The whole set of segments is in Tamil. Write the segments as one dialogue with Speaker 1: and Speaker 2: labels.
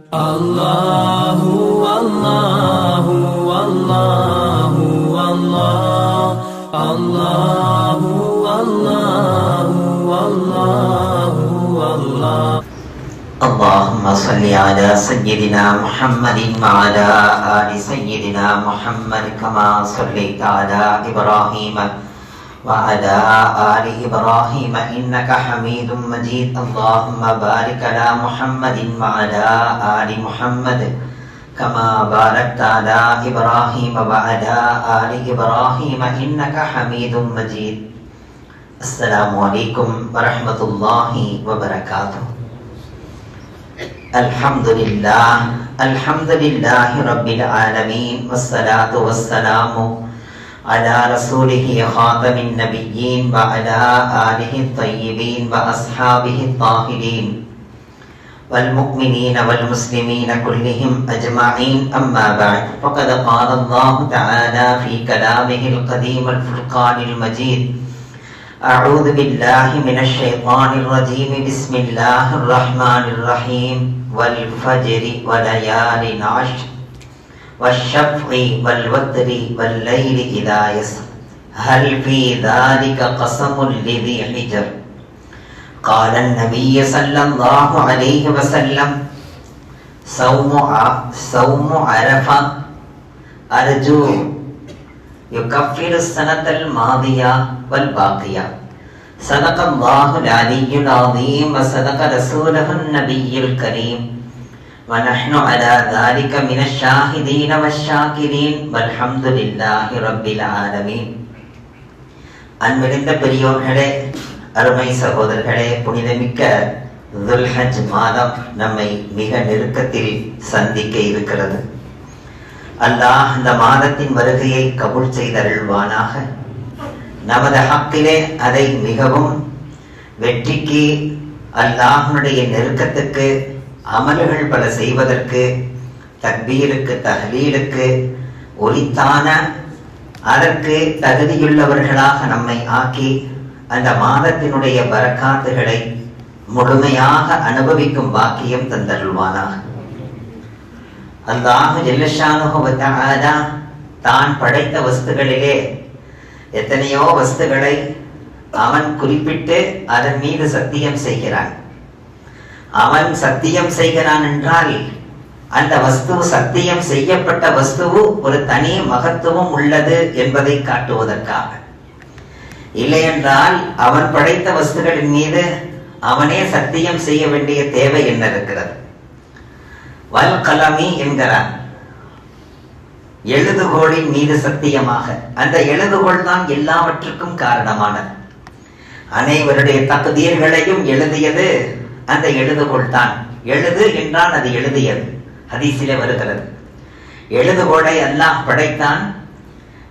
Speaker 1: Allahu Allahu Allahu Allah Allahu Allahu Allahu Allah.
Speaker 2: Allahumma salli ala sayyidina Muhammadin wa ala ali sayyidina Muhammad kama sallaita ala Ibrahim wa ala ali Ibrahim innaka Hamidum Majid. Allahumma barik ala Muhammadin wa ala ali Muhammad kama barakta ala Ibrahim wa ala ali Ibrahim innaka Hamidum Majid. Assalamu alaikum warahmatullahi wabarakatuh. Alhamdulillahi Rabbil Alameen. Wassalatu wassalamu ala rasulihi khatamin nabiyyin wa ala alihi tayyibin wa ashabihi tahirin wal mu'minina wal muslimina kullihim ajma'in, amma ba'd. Faqad qala Allah ta'ala fi kalamihi al-qadim al-furqan al-majid. أعوذ بالله من الشيطان الرجيم. بسم الله الرحمن الرحيم. والفجر وليال عشر والشفع والوتر والليل إذا يسر هل في ذلك قسم لذي حجر. قال النبي صلى الله عليه وسلم صوم عرفة أرجو يكفر السنة الماضية والباقية. صدق الله العلي العظيم وصدق رسوله النبي الكريم ونحن على ذلك من الشاهدين والشاكرين والحمد لله رب العالمين. அன்பிருந்த பெரியோர்களே, அருமை சகோதரர்களே, புனிதமிக்க துல்ஹஜ் மாதம் நம்மை மிக நெருக்கத்தில் சந்திக்க இருக்கிறது. அல்லாஹ் இந்த மாதத்தின் வருகையை கபூல் செய்தருள்வானாக. நமது ஹக்கிலே அதை மிகவும் வெற்றிக்கு, அல்லாஹ்வுடைய நெருக்கத்துக்கு, அமல்கள் பல செய்வதற்கு, தக்பீருக்கு, தஹ்லீலுக்கு உரித்தான அதற்கு தகுதியுள்ளவர்களாக நம்மை ஆக்கி அந்த மாதத்தினுடைய பரக்காத்துகளை முழுமையாக அனுபவிக்கும் பாக்கியம் தந்தருள்வானாக. அல்லாஹ் ஜல்லஷானுஹு வ தஆலா தான் படைத்த வஸ்துகளிலே எத்தனையோ வஸ்துகளை அவன் குறிப்பிட்டு அதன் மீது சத்தியம் செய்கிறான். அவன் சத்தியம் செய்கிறான் என்றால் அந்த வஸ்து, சத்தியம் செய்யப்பட்ட வஸ்துவு ஒரு தனி மகத்துவம் உள்ளது என்பதை காட்டுவதற்காக. இல்லை என்றால் அவன் படைத்த வஸ்துகளின் மீது அவனே சத்தியம் செய்ய வேண்டிய தேவை என்ன இருக்கிறது? வல் கலமி என்கிறான், எழுதுகோளின் மீது சத்தியமாக. அந்த எழுதுகோள் தான் எல்லாவற்றுக்கும் காரணமானது. அனைவருடைய தக்தீர்களையும் எழுதியது அந்த எழுதுகோள் தான். எழுது என்றால் அது எழுதியது. ஹதீஸிலே வருகிறது, எழுதுகோளை அல்லாஹ் படைத்தான்.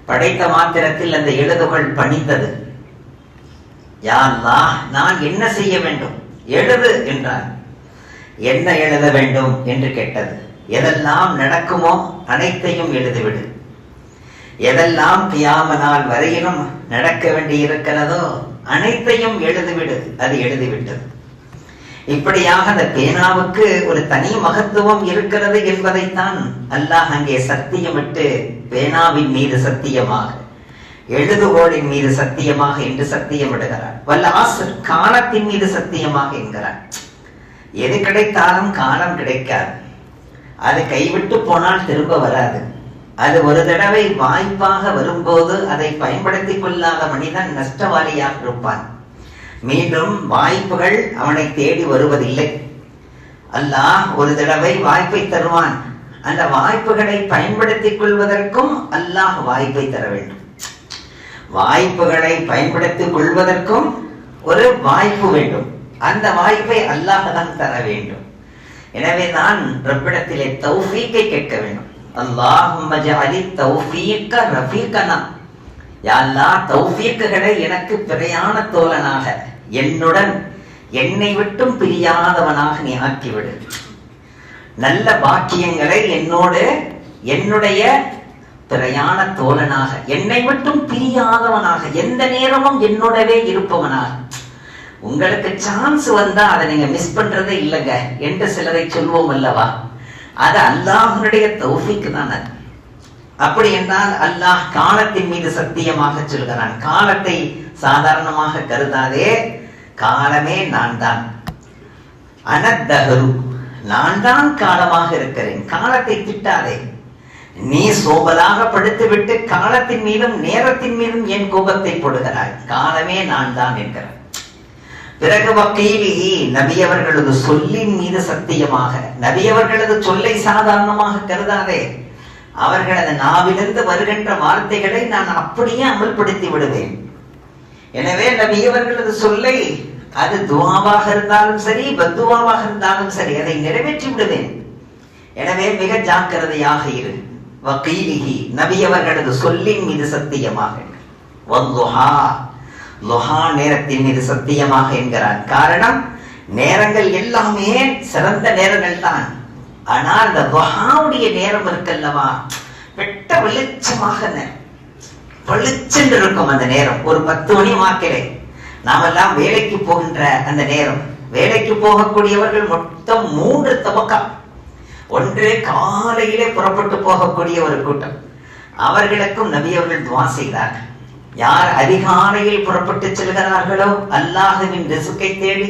Speaker 2: படைத்த மாத்திரத்தில் அந்த எழுதுகோள் பணிந்தது. யா அல்லாஹ், நான் என்ன செய்ய வேண்டும்? எழுது என்றான். என்ன எழுத வேண்டும் என்று கேட்டது. எதெல்லாம் நடக்குமோ அனைத்தையும் எழுதிவிடு. எதெல்லாம் கியாம நாள் வரையிலும் நடக்க வேண்டி இருக்கிறதோ அனைத்தையும் எழுதிவிடு. அது எழுதிவிட்டது. இப்படியாக அந்த பேனாவுக்கு ஒரு தனி மகத்துவம் இருக்கிறது என்பதைத்தான் அல்லாஹ் அங்கே சத்தியமிட்டு பேனாவின் மீது சத்தியமாக, எழுதுகோளின் மீது சத்தியமாக என்று சத்தியமிடுகிறார். வல்ல ஆஸ்ர், காலத்தின் மீது சத்தியமாக என்கிறார். எது கிடைத்தாலும் காலம் கிடைக்காது. அது கைவிட்டு போனால் திரும்ப வராது. அது ஒரு தடவை வாய்ப்பாக வரும்போது அதை பயன்படுத்திக் கொள்ளாத மனிதன் நஷ்டவாளியாக இருப்பான். மீண்டும் வாய்ப்புகள் அவனை தேடி வருவதில்லை. அல்லாஹ் ஒரு தடவை வாய்ப்பை தருவான். அந்த வாய்ப்புகளை பயன்படுத்திக் கொள்வதற்கும் அல்லாஹ் வாய்ப்பை தர வேண்டும். வாய்ப்புகளை பயன்படுத்திக் கொள்வதற்கும் ஒரு வாய்ப்பு வேண்டும். அந்த வாய்ப்பை அல்லாஹ் தான் தர வேண்டும். எனவே நான் ரப்பிடத்திலே தௌஃபீக்கை கேட்க வேண்டும். அல்லாஹும்ம ஜஅலி தௌஃபீக்க ரஃபீகனா. யா அல்லாஹ், தௌஃபீக்குகளை எனக்கு பிரயாண தோழனாக, என்னுடன் என்னை விட்டும் பிரியாதவனாக நீ ஆக்கிவிடு. நல்ல பாக்கியங்களை என்னோடு, என்னுடைய பிரயாண தோழனாக, என்னை விட்டும் பிரியாதவனாக, எந்த நேரமும் என்னோடவே இருப்பவனாக. உங்களுக்கு சான்ஸ் வந்தா அதை நீங்க மிஸ் பண்றதே இல்லைங்க என்று சிலரை சொல்வோம் அல்லவா? அது அல்லாஹ்வுடைய தௌஃபீக் தான். அது அப்படி என்றால் அல்லாஹ் காலத்தின் மீது சத்தியமாக சொல்கிறான். காலத்தை சாதாரணமாக கருதாதே, காலமே நான் தான். அனத்தஹரு, நான் தான் காலமாக இருக்கிறேன். காலத்தை திட்டாதே. நீ சோபலாக படுத்துவிட்டு காலத்தின் மீதும் நேரத்தின் மீதும் என் கோபத்தை போடுகிறாய். காலமே நான் தான் என்கிறார். பிறகு வக்கீலி, நபி அவர்களது சொல்லின் மீது சத்தியமாக. நபி அவர்களது சொல்லை சாதாரணமாக கருதாதே. அவர்களது நாவிலிருந்து வருகின்ற வார்த்தைகளை நான் அப்படியே அமல்படுத்தி விடுவேன். எனவே நபி அவர்களது சொல்லை, அது துஆவாக இருந்தாலும் சரி, பத்துவாவாக இருந்தாலும் சரி, அதை நிறைவேற்றி விடுவேன். எனவே மிக ஜாக்கிரதையாக இரு. வக்கீலிஹி, நபி அவர்களது சொல்லின் மீது சத்தியமாக. வல்லுஹா, லுஹா நேரத்தின் மீது சத்தியமாக என்கிறார். காரணம், நேரங்கள் எல்லாமே சிறந்த நேரங்கள் தான். ஆனால் அந்த லுஹாவுடைய நேரம் இருக்கல்லவா, வெட்ட வெளிச்சமாக வெளிச்சென்று இருக்கும் அந்த நேரம். ஒரு 10 மணி வாக்கிலே நாமெல்லாம் வேலைக்கு போகின்ற அந்த நேரம். வேலைக்கு போகக்கூடியவர்கள் மொத்தம் 3 தபக்கா. ஒன்று, காலையிலே புறப்பட்டு போகக்கூடிய ஒரு கூட்டம். அவர்களுக்கும் நபி அவர்கள் துஆ செய்தார்கள். யார் அதிகாலையில் புறப்பட்டு செல்கிறார்களோ அல்லாஹ்வின் ரிஸ்கை தேடி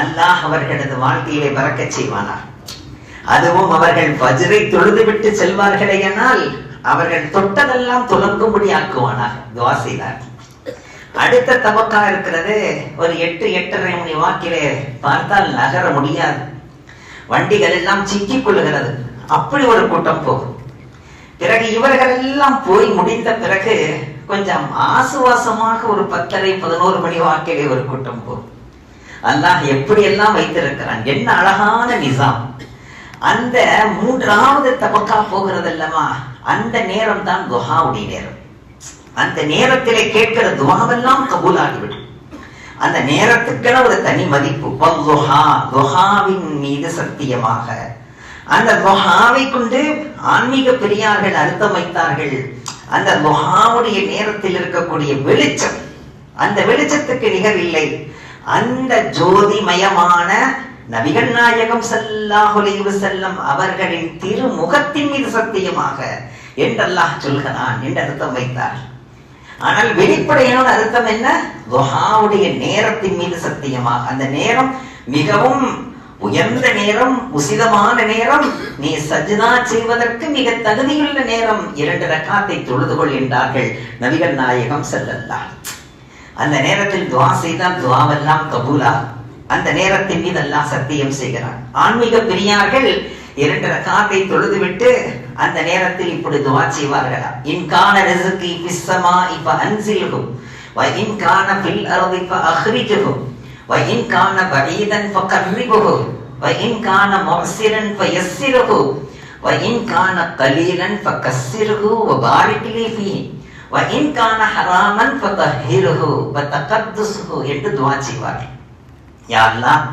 Speaker 2: அல்லாஹ் அவர்களது வாழ்க்கையிலே பரக்கச் செய்வானார். அதுவும் அவர்கள் ஃபஜ்ரை தொழுது விட்டு செல்வார்களேயானால் அவர்கள் தொட்டதெல்லாம் துலங்கும்படி ஆக்குவானார். துஆ செய்தார். அடுத்த தபக்கா இருக்கிறது, ஒரு 8-8:30 மணி வாக்கிலே பார்த்தால் நகர முடியாது. வண்டிகள் எல்லாம் சிக்கிக் கொள்ளுகிறது. அப்படி ஒரு கூட்டம் போகும். பிறகு இவர்கள் எல்லாம் போய் முடிந்த பிறகு கொஞ்சம் ஆசுவாசமாக ஒரு 10:30-11 மணி வாக்கிலே ஒரு கூட்டம் போகும். அல்லாஹ் எப்படி எல்லாம் வைத்திருக்கிறான், என்ன அழகான நிசாம். அந்த 3வது தபக்கா போகிறது அல்லவா, அந்த நேரம் தான் துஆவுடைய நேரம். அந்த நேரத்திலே கேட்கிற துஆவெல்லாம் கபூலாகிவிடும். அந்த நேரத்துக்கென ஒரு தனி மதிப்பு. வல்லுஹா, துஆவின் மீது சத்தியமாக. அந்த துஆவை கொண்டு ஆன்மீக பெரியார்கள் அர்த்தம் வைத்தார்கள். அந்த துஆவுடைய நேரத்தில் இருக்கக்கூடிய வெளிச்சம், அந்த வெளிச்சத்துக்கு நிகர் இல்லை. அந்த ஜோதிமயமான நபிகள் நாயகம் ஸல்லல்லாஹு அலைஹி வஸல்லம் அவர்களின் திருமுகத்தின் மீது சத்தியமாக என்று அல்லாஹ் சொல்கிறான் என்று அர்த்தம் வைத்தார். ஆனால் வெளிப்படையான அர்த்தம் என்ன? துஆவுடைய நேரத்தின் மீது சத்தியமாக. அந்த நேரம் மிகவும் உயர்ந்த நேரம், உசிதமான நேரம், நீ சஜ்தா செய்வதற்கு மிக தகுதியுள்ள நேரம். 2 ரக்காத்தை தொழுது கொள் என்றார்கள் நபிகள் நாயகம் ஸல்லல்லாஹு. அந்த நேரத்தில் துஆ செய்தால் துஆவெல்லாம் கபூலா. அந்த நேரத்தின் மீது அல்லாஹ் சத்தியம் செய்கிறான். ஆன்மீக பெரியார்கள் 2 ரக்காத்தை தொழுது விட்டு அந்த நேரத்தில் இப்படி துஆ செய்வார்களா, இன் கான ரிஸ்கி ஃபிஸ் ஸமாஇ ஃபஅன்ஸில்ஹு வ இன் கான ஃபில் அர்தி ஃபஅக்ரிஜ்ஹு வ இன் கான பஈதன் ஃபகர்ரிபுஹு வ இன் கான முஃஸிரன் ஃபயஸ்ஸிர்ஹு வ இன் கான கலீலன் ஃபகஸ்ஸிர்ஹு வ பாரிக் லீ ஃபீஹி வ இன் கான ஹராமன் ஃபதஹிர்ஹு வ தகத்தஸ்ஹு என்று துஆ செய்வார்கள். யா அல்லாஹ்,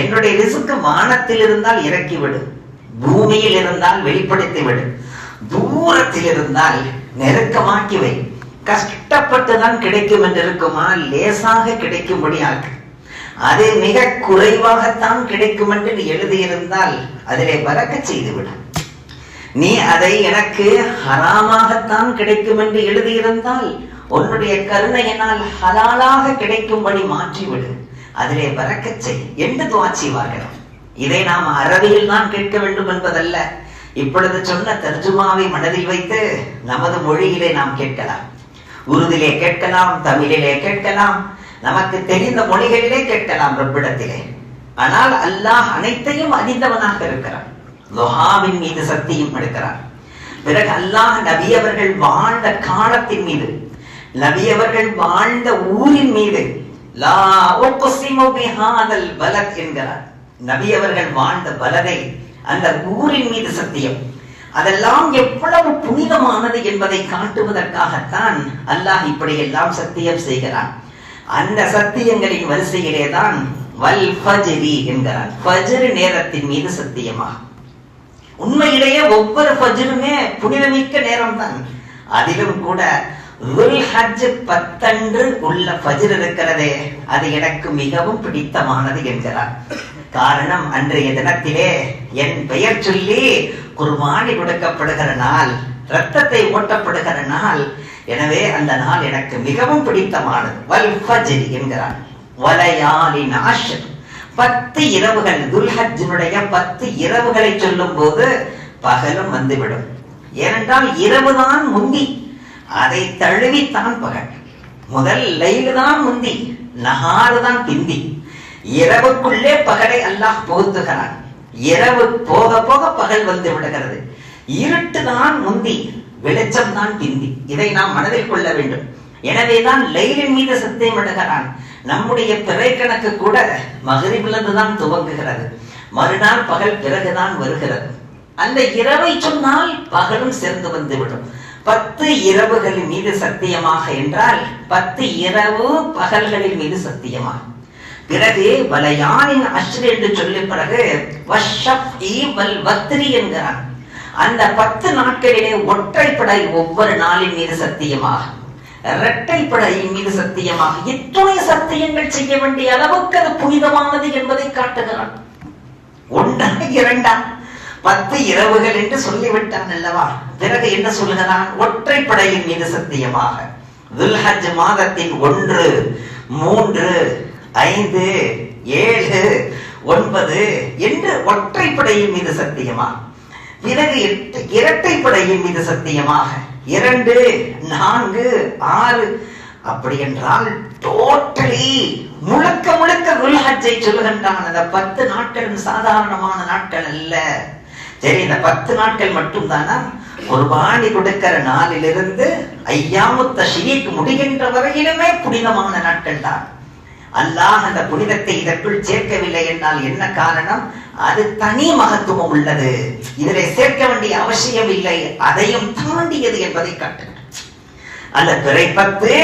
Speaker 2: என்னுடைய ரிஸ்க் வானத்தில் இருந்தால் இறக்கி விடு, பூமியில் இருந்தால் வெளிப்படுத்தி விடு, தூரத்தில் இருந்தால் நெருக்கமாக்கி வை. கஷ்டப்பட்டுதான் கிடைக்கும் என்று இருக்குமா, லேசாக கிடைக்கும்படி ஆக்கு. அது மிக குறைவாகத்தான் கிடைக்கும் என்று நீ எழுதியிருந்தால் அதிலே பறக்கச் செய்துவிடு. நீ அதை எனக்கு ஹராமாகத்தான் கிடைக்கும் என்று எழுதியிருந்தால் உன்னுடைய கருணையினால் ஹலாலாக கிடைக்கும்படி மாற்றிவிடு, அதிலே பறக்கச் செய் என்று துஆ செய்வார்கள். இதை நாம் அரபியில் தான் கேட்க வேண்டும் என்பதல்ல. இப்பொழுது சொன்ன தர்ஜுமாவை மனதில் வைத்து நமது மொழியிலே நாம் கேட்கலாம். உருதிலே கேட்கலாம், தமிழிலே கேட்கலாம், நமக்கு தெரிந்த மொழிகளிலே கேட்கலாம் ரப்பிடத்திலே. ஆனால் அல்லாஹ் அனைத்தையும் அறிந்தவனாக இருக்கிறான். துஆவின் மீது சத்தியம் எடுக்கிறான். பிறகு அல்லாஹ் நபி அவர்கள் வாழ்ந்த காலத்தின் மீது, நபி அவர்கள் வாழ்ந்த ஊரின் மீது லா உக்ஸிமு பிஹாதல் பலத் என்கிறார். நபி அவர்கள் வாழ்ந்த பலதை, அந்த ஊரின் மீது சத்தியம். அதெல்லாம் எவ்வளவு புனிதமானது என்பதை காட்டுவதற்காகத்தான் அல்லாஹ் இப்படி எல்லாம் சத்தியம் செய்கிறான். அந்த சத்தியங்களின் வரிசையிலே தான் வல் ஃபஜ்ரி என்கிறான். ஃபஜ்ர் நேரத்தின் மீது சத்தியமா. உண்மையிலேயே ஒவ்வொரு ஃபஜ்ருமே புனிதமிக்க நேரம் தான். அதிலும் கூட துல்ஹஜ் 10 உள்ள ஃபஜ்ர் இருக்கிறதே, அது எனக்கு மிகவும் பிடித்தமானது என்கிறார். காரணம், அன்றைய தினத்திலே என் பெயர் சொல்லி குர்பானி கொடுக்கப்படுகிற நாள், ரத்தத்தை ஓட்டப்படுகிற நாள். எனவே அந்த நாள் எனக்கு மிகவும் பிடித்தமானது. வல் ஃபஜ்ர் என்கிறான். வலயாலின் அஷ்ர், 10 இரவுகள். துல்ஹஜ்ஜினுடைய 10 இரவுகளை சொல்லும் போது பகலும் வந்துவிடும். ஏனென்றால் இரவுதான் முந்தி, அதை தழுவித்தான் பகல். முதல் லைலு தான் முந்தி, நஹாரு தான் பிந்தி. இரவுக்குள்ளே பகலை அல்லாஹ் புகுத்துகிறான். இரவு போக போக பகல் வந்து விடுகிறது. இருட்டு தான் முந்தி, வெளிச்சம் தான் பிந்தி. இதை நாம் மனதில் கொள்ள வேண்டும். எனவேதான் லைலின் மீது சத்தியம் விடுகிறான். நம்முடைய பிறை கணக்கு கூட மகரிபிலிருந்து தான் துவங்குகிறது. மறுநாள் பகல் பிறகுதான் வருகிறது. அந்த இரவை சொன்னால் பகலும் சேர்ந்து வந்துவிடும். 10 இரவுகளின் மீது சத்தியமாக என்றால் 10 இரவு பகல்களின் மீது சத்தியமாக. பிறகு வலயானின் அஷ்ர் என்று சொல்லி பிறகு வஷ்ஷஃபி வல் வத்ரி என்கிறான். அந்த 10 நாட்களிலே ஒற்றைப்படை ஒவ்வொரு நாளின் மீது சத்தியமாக, இரட்டைப்படையின் மீது சத்தியமாக, இத்துணை சத்தியங்கள் செய்ய வேண்டிய அளவுக்கு அது புனிதமானது என்பதை காட்டுகிறான். ஒன்றா இரண்டா 10 இரவுகள் என்று சொல்லிவிட்டான் அல்லவா? பிறகு என்ன சொல்கிறான்? ஒற்றைப்படையின் மீது சத்தியமாக. துல்ஹஜ் மாதத்தின் 1, 3, 5, 7, 9 என்று ஒற்றைப்படையின் மீது சத்தியமாக. பிறகு இரட்டைப்படையின் மீது சத்தியமாக 2, 4, 6. அப்படி என்றால் டோட்டலி முழுக்க முழுக்க துல்ஹஜ்ஜை சொல்லுகின்றான். அந்த 10 நாட்களும் சாதாரணமான நாட்கள் அல்ல. சரி, இந்த 10 நாட்கள் மட்டும் தானா? குர்பானி கொடுக்கிற நாளிலிருந்து ஐயாமுத் தஷ்ரீக் முடிகின்ற வரையிலுமே புனிதமான நாட்கள் தான். அல்லாஹ் அந்த புனிதத்தை இதற்குள் சேர்க்கவில்லை என்றால் என்ன காரணம்? அது தனி மகத்துவம் உள்ளது, இதில் சேர்க்க வேண்டிய அவசியம் இல்லை, அதையும் தாண்டியது என்பதை காட்டுகிறது. அந்த பிறை 10,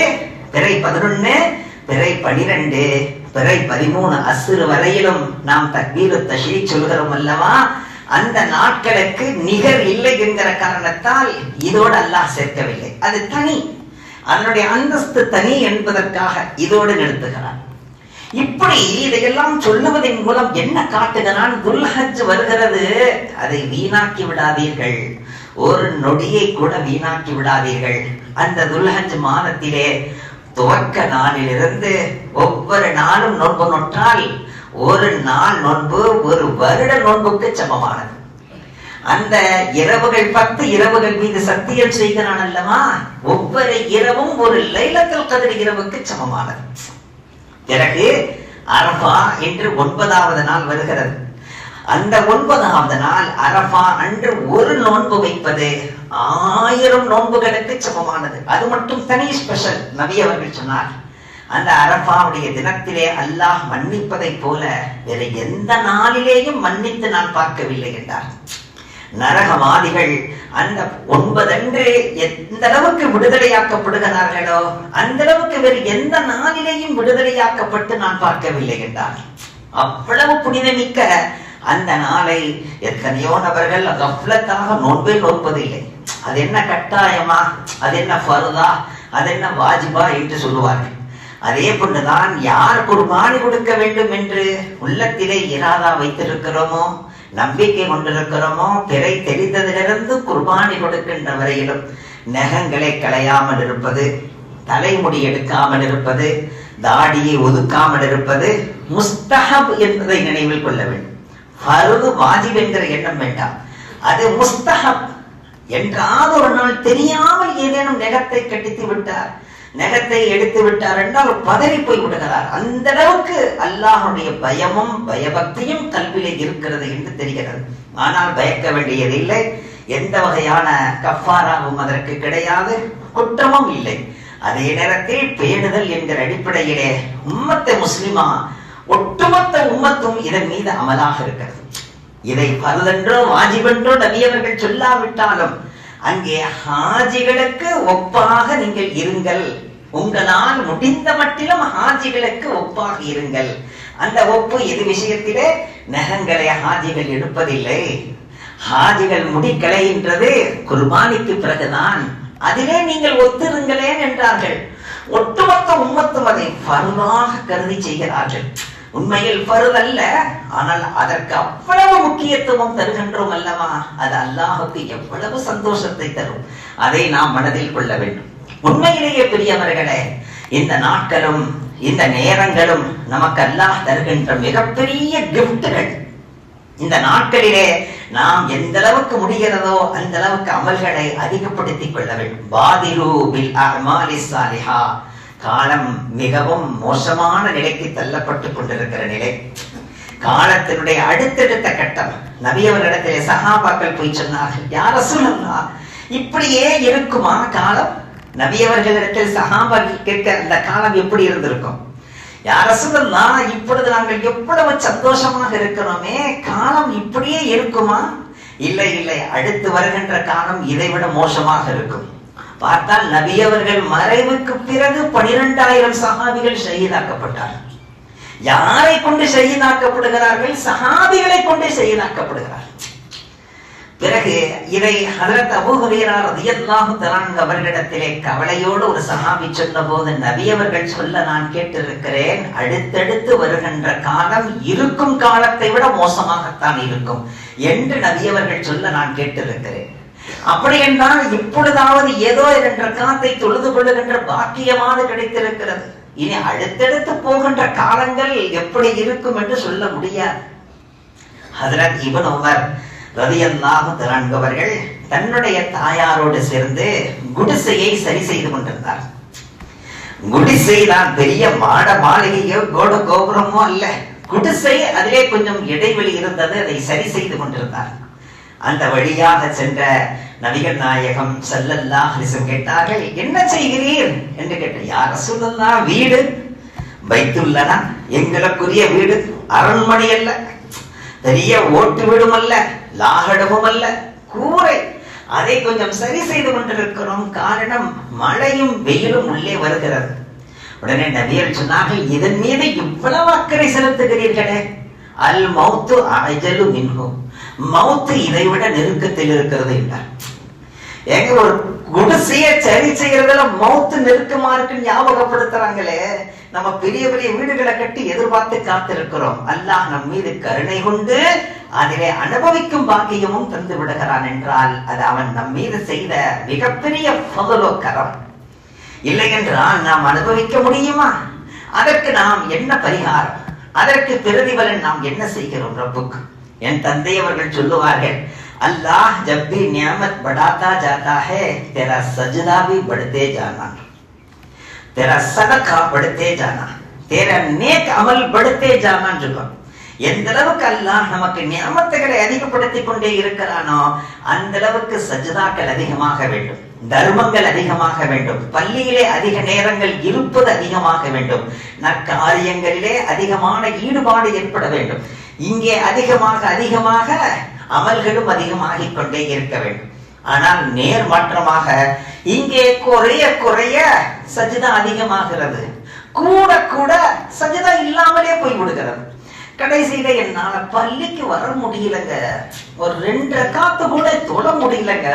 Speaker 2: பிறை 11, பிறை 12, பிறை 13 அஸ்ர் வரையிலும் நாம் தக்பீரு தஷ்ரீக் சொல்கிறோம் அல்லவா? அந்த நாட்களுக்கு நிகர் இல்லை என்கிற காரணத்தால் இதோடு அல்லாஹ் சேர்க்கவில்லை. அது தனி, அதனுடைய அந்தஸ்து தனி என்பதற்காக இதோடு நிறுத்துகிறான். இப்படி இதையெல்லாம் சொல்லுவதன் மூலம் என்ன காட்டுகிறான்? துல்ஹஜ் வருகிறது, அதை வீணாக்கி விடாதீர்கள், ஒரு நொடியை கூட வீணாக்கி விடாதீர்கள். அந்த துல்ஹஜ் மாதத்திலே துவக்க நாளிலிருந்து ஒவ்வொரு நாளும் நோன்பு நோற்றால் ஒரு நாள் நோன்பு ஒரு வருட நோன்புக்கு சமமானது. அந்த இரவுகள் 10 இரவுகள் மீது சத்தியம் செய்கிறான் அல்லவா? ஒவ்வொரு இரவும் ஒரு லைலத்துல் கத்ர் இரவுக்கு சமமானது. பிறகு அரஃபா என்று 9வது நாள் வருகிறது. அந்த 9வது நாள் அரஃபா அன்று ஒரு நோன்பு வைப்பது 1000 நோன்புகளுக்கு சமமானது. அது மட்டும் தனி ஸ்பெஷல். நபி அவர்கள் சொன்னார், அந்த அரஃபாவுடைய தினத்திலே அல்லாஹ் மன்னிப்பதை போல வேற எந்த நாளிலேயும் மன்னித்து நான் பார்க்கவில்லை என்றார். நரகவாதிகள் அந்த 9 அன்று எந்த அளவுக்கு விடுதலையாக்கப்படுகிறார்களோ அந்த அளவுக்கு வேறு எந்த நாளிலேயும் விடுதலையாக்கப்பட்டு நான் பார்க்கவில்லை என்றார். அவ்வளவு புனிதமிக்க அந்த நாளை எத்தனையோ நபர்கள் கஃப்லத்தாக நோன்பே நோற்பதில்லை. அது என்ன கட்டாயமா, அது என்ன ஃபர்தா, அது என்ன வாஜிபா என்று சொல்லுவார்கள். அதே போன்றுதான் யார் குர்பானி கொடுக்க வேண்டும் என்று உள்ளத்திலே இராதா வைத்திருக்கிறோமோ, நம்பிக்கை கொண்டிருக்கிறோமோ, பிறை தெரிந்ததிலிருந்து குர்பானி கொடுக்கின்ற வரையிலும் நகங்களை களையாமல் இருப்பது, தலைமுடி எடுக்காமல் இருப்பது, தாடியை ஒதுக்காமல் இருப்பது முஸ்தஹப் என்பதை நினைவில் கொள்ள வேண்டும். ஃபர்து வாஜிப் என்கிற எண்ணம் வேண்டாம். அது முஸ்தஹப். என்றாவது ஒரு நாள் தெரியாமல் ஏதேனும் நகத்தை கட்டித்து விட்டார், நகத்தை எடுத்து விட்டார் என்றால் பதறி போய் விடுகிறார். அந்த அளவுக்கு அல்லாஹ்வுடைய பயமும் பயபக்தியும் கல்வியிலே இருக்கிறது என்று தெரிகிறது. ஆனால் பயக்க வேண்டியதில்லை. எந்த வகையான கஃபாராவும் அதற்கு கிடையாது, குற்றமும் இல்லை. அதே நேரத்தில் பேணுதல் என்கிற அடிப்படையிலே உம்மத்தை முஸ்லிமா ஒட்டுமொத்த உம்மத்தும் இதன் மீது அமலாக இருக்கிறது. இதை பருதென்றோ வாஜிபென்றோ நபியவர்கள் சொல்லாவிட்டாலும் அங்கே ஹாஜிகளுக்கு ஒப்பாக நீங்கள் இருங்கள். உங்களால் முடிந்த மட்டிலும் ஹாஜிகளுக்கு ஒப்பாக இருங்கள். அந்த ஒப்பு எது விஷயத்திலே? நகங்களை ஹாஜிகள் எடுப்பதில்லை. ஹாஜிகள் முடிக்கலைன்றது குர்பானிக்கு பிறகுதான். அதிலே நீங்கள் ஒத்திருங்களேன் என்றார்கள். ஒட்டுமொத்த உம்மத்தும் அதை ஃபர்தாக கருதி செய்கிறார்கள். உண்மையில் ஃபர்து அல்ல, ஆனால் அதற்கு அவ்வளவு முக்கியத்துவம் தருகின்றோம் அல்லவா? அது அல்லாஹுக்கு எவ்வளவு சந்தோஷத்தை தரும், அதை நாம் மனதில் கொள்ள வேண்டும். உண்மையிலேயே பெரியவர்களே, இந்த நாட்களும் இந்த நேரங்களும் நமக்கு அல்லாஹ் தருகின்ற மிகப்பெரிய கிஃப்ட்கள். இந்த நாட்களிலே நாம் எந்த அளவுக்கு முடிகிறதோ அந்த அளவுக்கு அமல்களை அதிகப்படுத்திக் கொள்ள வேண்டும். பாதிரு பில் அஅமாலி ஸாலிஹா. காலம் மிகவும் மோசமான நிலைக்கு தள்ளப்பட்டு கொண்டிருக்கிற நிலை. காலத்தினுடைய அடுத்தடுத்த கட்டம். நபி அவர்களிடத்திலே சஹாபாக்கள் போய் சொன்னார்கள், யா ரசூலல்லாஹ், இப்படியே இருக்குமா காலம்? நபி அவர்களிடத்தில் சஹாபாக்கள் கேட்க, அந்த காலம் எப்படி இருந்திருக்கும்? யா ரசூலல்லாஹ், இப்பொழுது நாங்கள் எவ்வளவு சந்தோஷமாக இருக்கிறோமே, காலம் இப்படியே இருக்குமா? இல்லை இல்லை, அடுத்து வருகின்ற காலம் இதைவிட மோசமாக இருக்கும். பார்த்தால் நபி அவர்கள் மறைவுக்கு பிறகு 12,000 சஹாபிகள் ஷஹீதாக்கப்பட்டார்கள். யாரை கொண்டு ஷஹீதாக்கப்படுகிறார்கள்? சஹாபிகளை கொண்டு ஷஹீதாக்கப்படுகிறார்கள். பிறகு இதை ஹஜ்ரத் அபூ ஹுரைரா ரலியல்லாஹு தஆலா அவர்களிடத்திலே கவலையோடு ஒரு சஹாபி சொன்னபோது, நபி அவர்கள் சொல்ல நான் கேட்டிருக்கிறேன், அடுத்தடுத்து வருகின்ற காலம் இருக்கும் காலத்தை விட மோசமாகத்தான் இருக்கும் என்று நபி அவர்கள் சொல்ல நான் கேட்டிருக்கிறேன். அப்படி என்றால் இப்பொழுதாவது ஏதோ 2 ரக்காத்தை தொழுது கொள்ளுகின்ற பாக்கியமானது கிடைத்திருக்கிறது. இனி அடுத்தடுத்து போகின்ற காலங்கள் எப்படி இருக்கும் என்று சொல்ல முடியாது. ஹஜ்ரத் இப்னு உமர் ரலியல்லாஹு தஆலா அவர்கள் தன்னுடைய தாயாரோடு சேர்ந்து குடிசையை சரி செய்து கொண்டிருந்தார். குடிசை தான் பெரிய மாட மாளிகையோ கோபுரமோ அல்ல, குடிசை. அதிலே கொஞ்சம் இடைவெளி இருந்தது, அதை சரி செய்து கொண்டிருந்தார். அந்த வழியாக சென்ற நபிகள் நாயகம் ஸல்லல்லாஹு அலைஹி வஸல்லம் கேட்டார்கள், என்ன செய்கிறீர் என்று கேட்டார். யா ரசூலல்லாஹ், வீடு பைத்துல்லனா, எங்களுக்குரிய வீடு, அரண்மனை அல்ல, பெரிய ஓட்டு வீடும் அல்ல, லாகடமும் அல்ல, கூரை. அதை கொஞ்சம் சரி செய்து கொண்டிருக்கிறோம். காரணம், மழையும் வெயிலும் உள்ளே வருகிறது. உடனே நபிகள் சொன்னார்கள், இதன் மீது இவ்வளவு அக்கறை செலுத்துகிறீர்களே, அல் மௌத்து அஜலு மின்ஹு, மௌத்து இதை விட நெருக்கத்தில் இருக்கிறது என்றார். எங்க ஒரு குடிசைய சரி செய்யறதுல மௌத்து நெருக்கமா இருக்கு ஞாபகப்படுத்துறாங்களே. நம்ம பெரிய பெரிய வீடுகளை கட்டி எதிர்பார்த்து காத்திருக்கிறோம். அல்லாஹ் நம் மீது கருணை கொண்டு அதிலே அனுபவிக்கும் பாக்கியமும் தந்து விடுகிறான் என்றால் அது அவன் நம் மீது செய்த மிகப்பெரிய ஃபضலோ கரம். இல்லை என்றால் நாம் அனுபவிக்க முடியுமா? அதற்கு நாம் என்ன பரிகாரம், அதற்கு பிரதிபலன் நாம் என்ன செய்கிறோம் ரப்புக்கு? என் தந்தை அவர்கள் சொல்லுவார்கள், अल्लाह जब भी नियामत बढ़ाता जाता है तेरा सजदा भी बढ़ते जाना, तेरा सदका बढ़ते जाना, तेरा नेक अमल बढ़ते जाना. எந்த அளவுக்கு அல்லாஹ் நமக்கு நியாமத்துகளை அதிகப்படுத்திக் கொண்டே இருக்கிறானோ அந்த அளவுக்கு சஜ்தாக்கள் அதிகமாக வேண்டும், தர்மங்கள் அதிகமாக வேண்டும், பள்ளியிலே அதிக நேரங்கள் இருப்பது அதிகமாக வேண்டும், நற்காரியங்களிலே அதிகமான ஈடுபாடு ஏற்பட வேண்டும். இங்கே அதிகமாக அதிகமாக அமல்களும் அதிகமாகிக் கொண்டே இருக்க வேண்டும். ஆனால் நேர்மாற்றமாக இங்கே குறைய குறைய சஜ்தா அதிகமாகிறது, கூட கூட சஜ்தா இல்லாமலே போய் விடுகிறது. கடைசியில என்னால பள்ளிக்கு வர முடியலங்க, ஒரு 2 ரக்காத்து கூட தொழ முடியலங்க,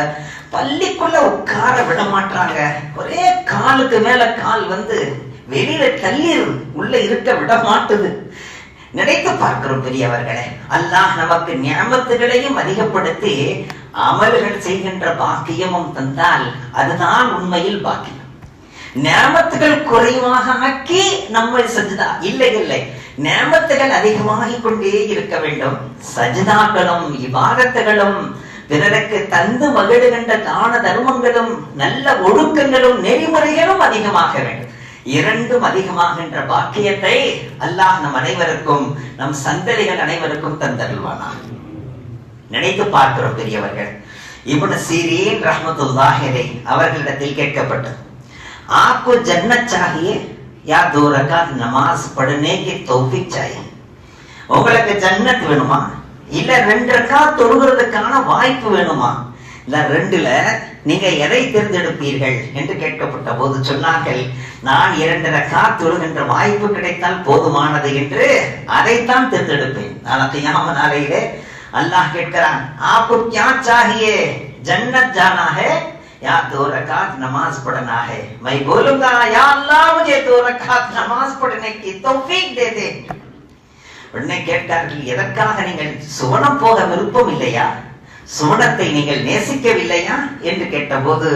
Speaker 2: பள்ளிக்குள்ள உட்கார விட மாட்டாங்க, ஒரே காலுக்கு மேல கால் வந்து வெளியில தள்ளி உள்ள இருக்க விட மாட்டுது. நினைத்து பார்க்கிறோம் பெரியவர்களே, அல்லாஹ் நமக்கு நியாமத்துகளையும் அதிகப்படுத்தி அமல்கள் செய்கின்ற பாக்கியமும் தந்தால் அதுதான் உண்மையில் பாக்கியம். நியாமத்துகள் குறைவாக ஆக்கி நம்மை சஜ்தா இல்லை இல்லை, நியாமத்துகள் அதிகமாகிக் கொண்டே இருக்க வேண்டும். சஜ்தாக்களும் இபாதத்துகளும் பிறருக்கு தந்து மகிழ்கின்ற தான தர்மங்களும் நல்ல ஒழுக்கங்களும் நெறிமுறைகளும் அதிகமாக வேண்டும். இரண்டும் அதிகமாகின்ற பாக்கியத்தை அல்லாஹ் நம் அனைவருக்கும் நம் சந்ததிகள் அனைவருக்கும் தந்தருள்வானா. நினைத்து பார்க்கிறோம் பெரியவர்கள். இப்னு சீரீன் ரஹ்மத்துல்லாஹி அலைஹி அவர்களிடத்தில் கேட்கப்பட்டது, आपको जन्नत चाहिए या 2 रकात नमाज पढ़ने की तौफीक चाहिए? உங்களுக்கு ஜன்னத் வேணுமா இல்ல 2 ரக்காத் தொழுகிறதுக்கான வாய்ப்பு வேணுமா? இல்ல 2ல நீங்க எதை தேர்ந்தெடுப்பீர்கள் என்று கேட்கப்பட்ட போது சொன்னார்கள், நான் 2 ரக்காத் தொழுகின்ற வாய்ப்பு கிடைத்தால் போதுமானது என்று அதைத்தான் தேர்ந்தெடுப்பேன். நாளை கியாம நாளையிலே அல்லாஹ் கேட்கிறான், आपको क्या चाहिए? जन्नत जाना है या 2 रकात नमाज पढ़ना है? मैं बोलूंगा, या अल्लाह मुझे 2 रकात नमाज पढ़ने की तौफीक दे दे. உடனே கேட்டார்கள், எதற்காக நீங்கள் சுவனம் போக விருப்பம் இல்லையா, சுவனத்தை நீங்கள் நேசிக்கவில்லையா என்று கேட்டபோது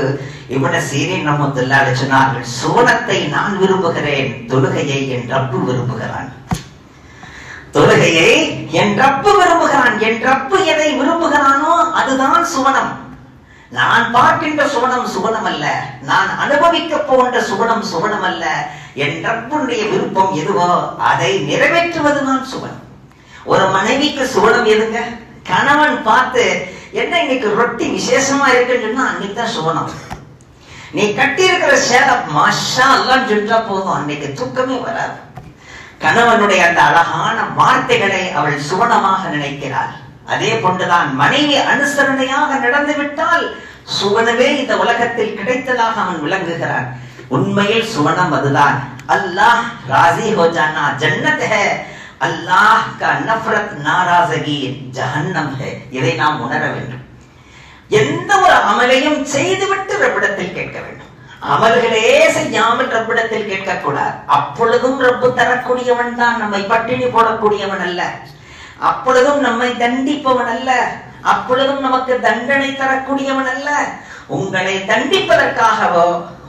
Speaker 2: இப்னு சீரின் ரஹ்மத்துல்லாஹி அலைஹி சொன்னார்கள், சுவனத்தை நான் விரும்புகிறேன், தொழுகையை என் ரப்பு விரும்புகிறான். தொழுகையை என் ரப்பு விரும்புகிறான். என் ரப்பு எதை விரும்புகிறானோ அதுதான் சுவனம். நான் பார்க்கின்ற சுவனம் சுவனம் அல்ல, நான் அனுபவிக்க போகின்ற சுவனம் சுவனம் அல்ல. என் ரப்புடைய விருப்பம் எதுவோ அதை நிறைவேற்றுவதுதான் சுவனம். ஒரு மனைவிக்கு சுவனம் எதுங்க? கணவன் பார்த்து, என்ன இன்னைக்கு ரொட்டி விசேஷமா இருக்குன்னு சொன்னா அன்னைக்கு தான் சுவனம். நீ கட்டி இருக்கிற சேலை மாஷா அல்லான்னு சொல்லிட்டா போதும், அன்னைக்கு தூக்கமே வராது. கணவனுடைய அந்த அழகான வார்த்தைகளை அவள் சுவனமாக நினைக்கிறாள். அதே போன்றுதான் மனைவி அனுசரணையாக நடந்து விட்டால் சுவனமே இந்த உலகத்தில் கிடைத்ததாக அவன் விளங்குகிறான். உண்மையில் சுவனம் அதுதான். அல்லாஹ் ராசி ஹோ ஜானா ஜன்னத் ஹை, அல்லாஹ் கா நஃபரத் நாராஸகி ஜஹன்னம் ஹை. இதை நாம் உணர வேண்டும். எந்த ஒரு அமலையும் செய்துவிட்டு ரப்பிடத்தில் கேட்க வேண்டும். அமல்களே செய்யாமல் ரப்பிடத்தில் கேட்கக்கூடாது. அப்பொழுதும் ரப்பு தரக்கூடியவன் தான், நம்மை பட்டினி போடக்கூடியவன் அல்ல. அப்பொழுதும் நம்மை தண்டிப்பவன் அல்ல. அப்பொழுதும் நமக்கு தண்டனை தரக்கூடியவன் அல்ல. உங்களை தண்டிப்பதற்காகவோ